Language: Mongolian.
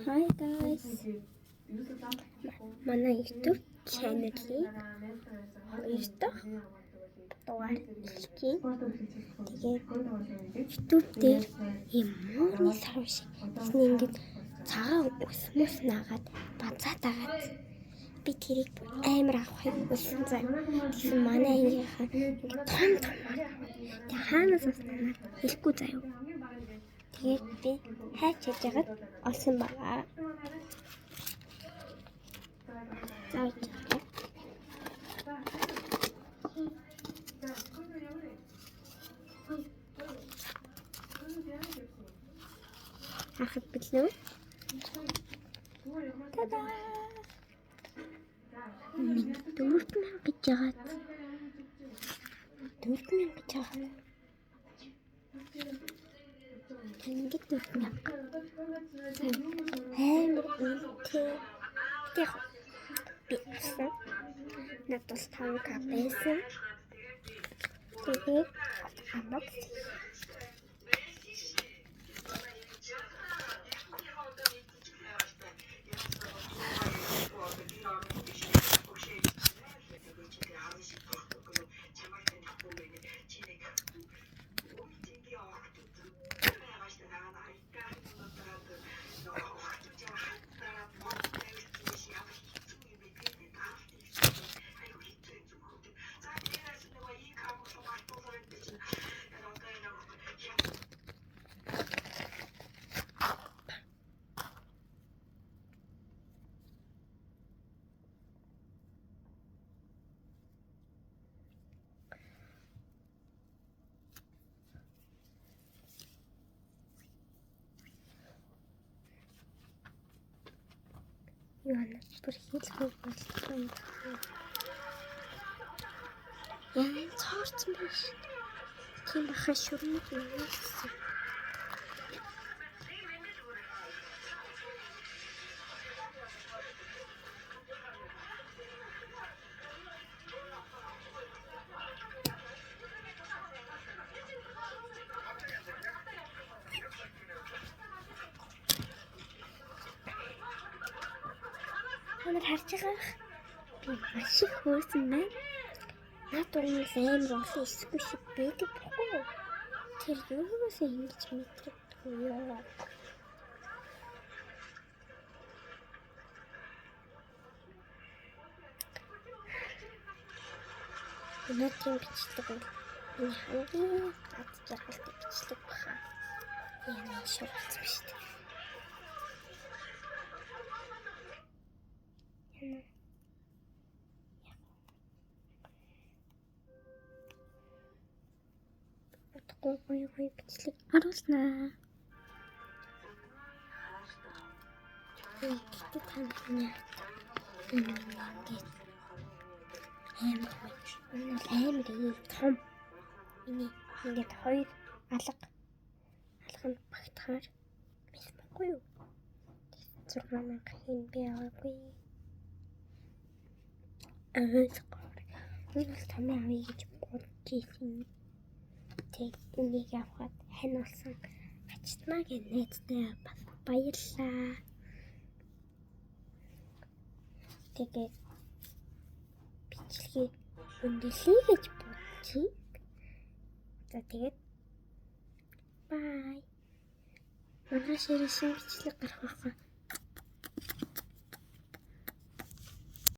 Hi guys. Манай YouTube channel-ийг 2 дахь дугаар эхлэе. Тэгээд YouTube дээр ийм мууны сарв шиг ихний ингээд цагаан өсмөс наагаад бацаад агаад би тэрийг амар авахыг хүссэн заа. Тэгсэн манай ангийнхаа том тэг хаанаас авснаа хэлэхгүй заяа. Тэгээд би хайч хийж агаад олсон байгаа. Зааж харахад билүү? Та-даа! Дөрвөн гэж яагаад? Ингээд дөрвөн ямар үнэтэй. Яг би авсан. Надад 5k байсан. Тэгээд амбак Яна бүр хэлгүй болчихсон. Яна цаарцсан биш. Тийм баха шүрмэг нээсэн. Өнөр харж байгаа би маш их хөөсөн байна. Наад уумаас амар олон эсгүй шиг байдаг бохгүй. Тэр юугаас ингэж мэдрэхгүй ёо. Өнөөдрийн бичлэг бол миний хамгийн гад жаргалтай бичлэг баха. Яна шуурц биш үү? Гоё бичлэг харуулснаа. Тэгтээ тань амар том. Ингээд хоёр алганд багтахаар биш байхгүй юу? 6000 хэн би аваагүй. Энэ бол тамаа авъя гэж бодож ирсэн. Тэг энийг авахад хань болсон ачтнаа гэж найзтай бас баярлаа. Тэгээд бичлэгийг өндөрлөе гэж бодчих. За тэгээд бай. Манай ширээ шинэ бичлэг гарах байхгүй.